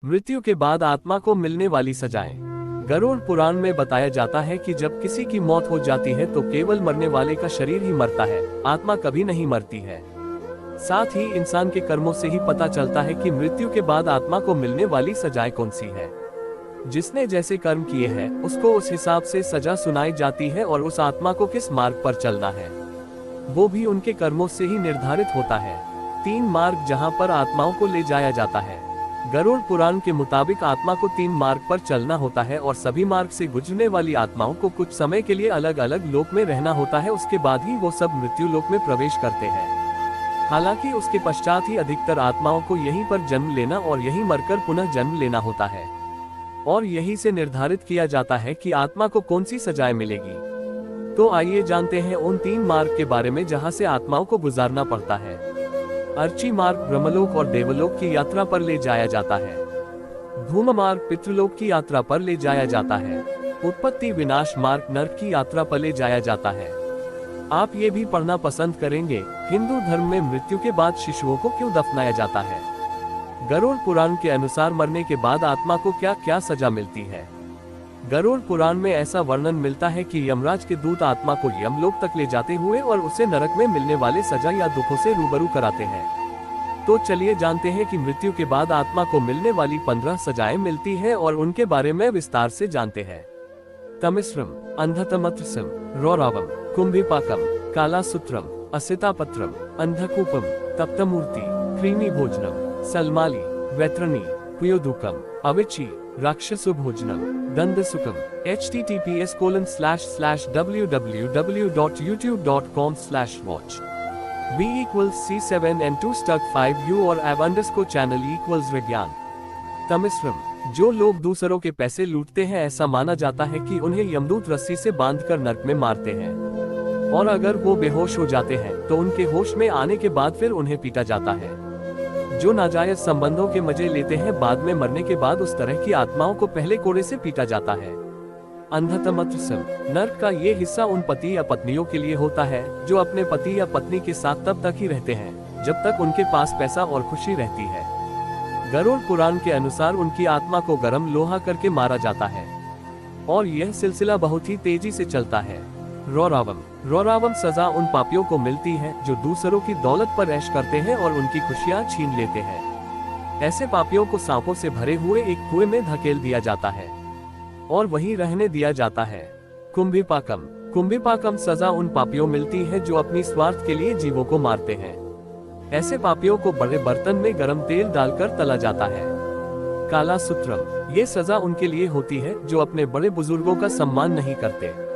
मृत्यु के बाद आत्मा को मिलने वाली सजाएं। गरुड़ पुराण में बताया जाता है कि जब किसी की मौत हो जाती है तो केवल मरने वाले का शरीर ही मरता है, आत्मा कभी नहीं मरती है। साथ ही इंसान के कर्मों से ही पता चलता है कि मृत्यु के बाद आत्मा को मिलने वाली सजाएं कौन सी है। जिसने जैसे कर्म किए हैं उसको उस हिसाब से सजा सुनाई जाती है और उस आत्मा को किस मार्ग पर चलना है वो भी उनके कर्मों से ही निर्धारित होता है। 3 मार्ग जहां पर आत्माओं को ले जाया जाता है। गरुड़ पुराण के मुताबिक आत्मा को 3 मार्ग पर चलना होता है और सभी मार्ग से गुजरने वाली आत्माओं को कुछ समय के लिए अलग अलग लोक में रहना होता है। उसके बाद ही वो सब मृत्यु लोक में प्रवेश करते हैं। हालांकि उसके पश्चात ही अधिकतर आत्माओं को यहीं पर जन्म लेना और यहीं मरकर पुनः जन्म लेना होता है और यही से निर्धारित किया जाता है कि आत्मा को कौन सी सजाएं मिलेगी। तो आइए जानते हैं उन 3 मार्ग के बारे में जहां से आत्माओं को गुजारना पड़ता है। अर्ची मार्ग ब्रह्मलोक और देवलोक की यात्रा पर ले जाया जाता है। धूम मार्ग पितृलोक की यात्रा पर ले जाया जाता है। उत्पत्ति विनाश मार्ग नरक की यात्रा पर ले जाया जाता है। आप ये भी पढ़ना पसंद करेंगे, हिंदू धर्म में मृत्यु के बाद शिशुओं को क्यों दफनाया जाता है। गरुड़ पुराण के अनुसार मरने के बाद आत्मा को क्या क्या सजा मिलती है। गरुड़ पुराण में ऐसा वर्णन मिलता है कि यमराज के दूत आत्मा को यमलोक तक ले जाते हुए और उसे नरक में मिलने वाले सजा या दुखों से रूबरू कराते हैं। तो चलिए जानते हैं कि मृत्यु के बाद आत्मा को मिलने वाली 15 सजाएं मिलती है और उनके बारे में विस्तार से जानते हैं। तमिश्रम, अंधतमत्रसम, रौरावम, कुंभिपाकम, कालासूत्रम, असितापत्रम, अंधकूपम, तप्तमूर्ति, creamy भोजनम, सलमाली, वैत्रनी, पुयोदुकम, अविची, राक्षसुभोजनम, दंदसुकम। https://www.youtube.com/watch v=c7 and 2-5u और _channel =विज्ञान। तमिश्रम, जो लोग दूसरों के पैसे लूटते हैं ऐसा माना जाता है कि उन्हें यमदूत रस्सी से बांधकर नरक में मारते हैं और अगर वो बेहोश हो जाते हैं तो उनके होश में आने के बाद फिर उन्हें पीटा जाता है। जो नाजायज संबंधों के मजे लेते हैं बाद में मरने के बाद उस तरह की आत्माओं को पहले कोड़े से पीटा जाता है। अंधतमत्रसम, नरक का ये हिस्सा उन पति या पत्नियों के लिए होता है जो अपने पति या पत्नी के साथ तब तक ही रहते हैं जब तक उनके पास पैसा और खुशी रहती है। गरुड़ पुराण के अनुसार उनकी आत्मा को गर्म लोहा करके मारा जाता है और यह सिलसिला बहुत ही तेजी से चलता है। रौरावम सजा उन पापियों को मिलती है जो दूसरों की दौलत पर ऐश करते हैं और उनकी खुशियां छीन लेते हैं। ऐसे पापियों को सांपों से भरे हुए एक कुएं में धकेल दिया जाता है और वहीं रहने दिया जाता है। कुंभिपाकम सजा उन पापियों मिलती है जो अपनी स्वार्थ के लिए जीवों को मारते हैं। ऐसे पापियों को बड़े बर्तन में गर्म तेल डालकर तला जाता है। कालासूत्रम, ये सजा उनके लिए होती है जो अपने बड़े बुजुर्गों का सम्मान नहीं करते।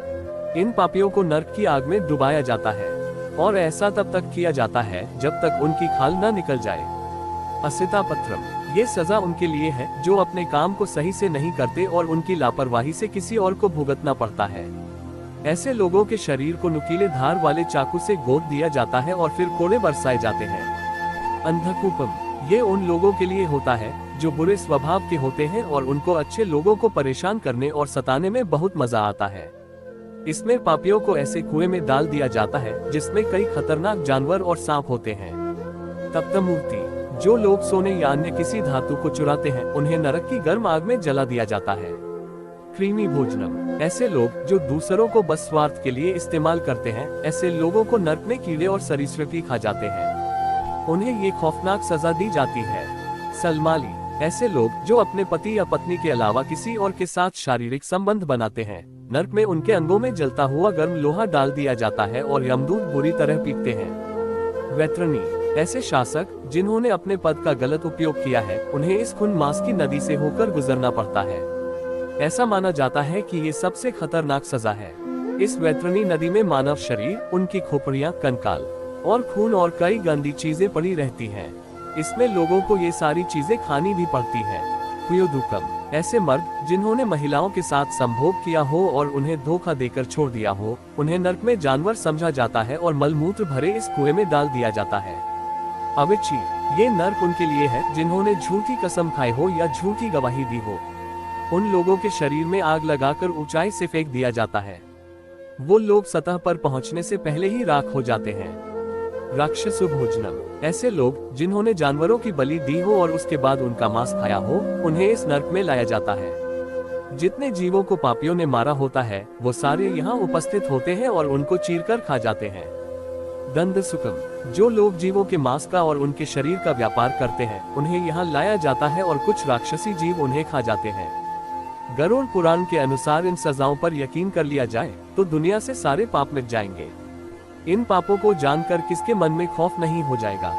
इन पापियों को नरक की आग में डुबाया जाता है और ऐसा तब तक किया जाता है जब तक उनकी खाल न निकल जाए। असितापत्रम, ये सजा उनके लिए है जो अपने काम को सही से नहीं करते और उनकी लापरवाही से किसी और को भुगतना पड़ता है। ऐसे लोगों के शरीर को नुकीले धार वाले चाकू से गोद दिया जाता है और फिर कोड़े बरसाए जाते हैं। अंधकूपम, ये उन लोगों के लिए होता है जो बुरे स्वभाव के होते हैं और उनको अच्छे लोगों को परेशान करने और सताने में बहुत मजा आता है। इसमें पापियों को ऐसे कुएं में डाल दिया जाता है जिसमें कई खतरनाक जानवर और सांप होते हैं। तप्तमूर्ति, जो लोग सोने या अन्य किसी धातु को चुराते हैं उन्हें नरक की गर्म आग में जला दिया जाता है। क्रीमी भोजनम, ऐसे लोग जो दूसरों को बस स्वार्थ के लिए इस्तेमाल करते हैं, ऐसे लोगों को नरक में कीड़े और सरीसृप ही खा जाते हैं। उन्हें ये खौफनाक सजा दी जाती है। सलमाली, ऐसे लोग जो अपने पति या पत्नी के अलावा किसी और के साथ शारीरिक संबंध बनाते हैं, नरक में उनके अंगों में जलता हुआ गर्म लोहा डाल दिया जाता है और यमदूत बुरी तरह पीटते हैं। वैत्रनी, ऐसे शासक जिन्होंने अपने पद का गलत उपयोग किया है उन्हें इस खून मांस की नदी से होकर गुजरना पड़ता है। ऐसा माना जाता है कि ये सबसे खतरनाक सजा है। इस वैत्रनी नदी में मानव शरीर, उनकी खोपड़ियां, कंकाल और खून और कई गंदी चीजें पड़ी रहती हैं। इसमें लोगों को ये सारी चीजें खानी भी पड़ती है। पुयोदुकम, ऐसे मर्द जिन्होंने महिलाओं के साथ संभोग किया हो और उन्हें धोखा देकर छोड़ दिया हो, उन्हें नरक में जानवर समझा जाता है और मलमूत्र भरे इस कुएं में डाल दिया जाता है। अविची, ये नरक उनके लिए है जिन्होंने झूठी कसम खाई हो या झूठी गवाही दी हो। उन लोगों के शरीर में आग लगाकर ऊंचाई से फेंक दिया जाता है। वो लोग सतह पर पहुंचने से पहले ही राख हो जाते हैं। राक्षसु भोजनम, ऐसे लोग जिन्होंने जानवरों की बलि दी हो और उसके बाद उनका मांस खाया हो, उन्हें इस नरक में लाया जाता है। जितने जीवों को पापियों ने मारा होता है वो सारे यहाँ उपस्थित होते हैं और उनको चीरकर खा जाते हैं। दंड सुखम, जो लोग जीवों के मांस का और उनके शरीर का व्यापार करते हैं उन्हें यहाँ लाया जाता है और कुछ राक्षसी जीव उन्हें खा जाते हैं। गरुड़ पुराण के अनुसार इन सजाओं पर यकीन कर लिया जाए तो दुनिया से सारे पाप मिट जाएंगे। इन पापों को जानकर किसके मन में खौफ नहीं हो जाएगा।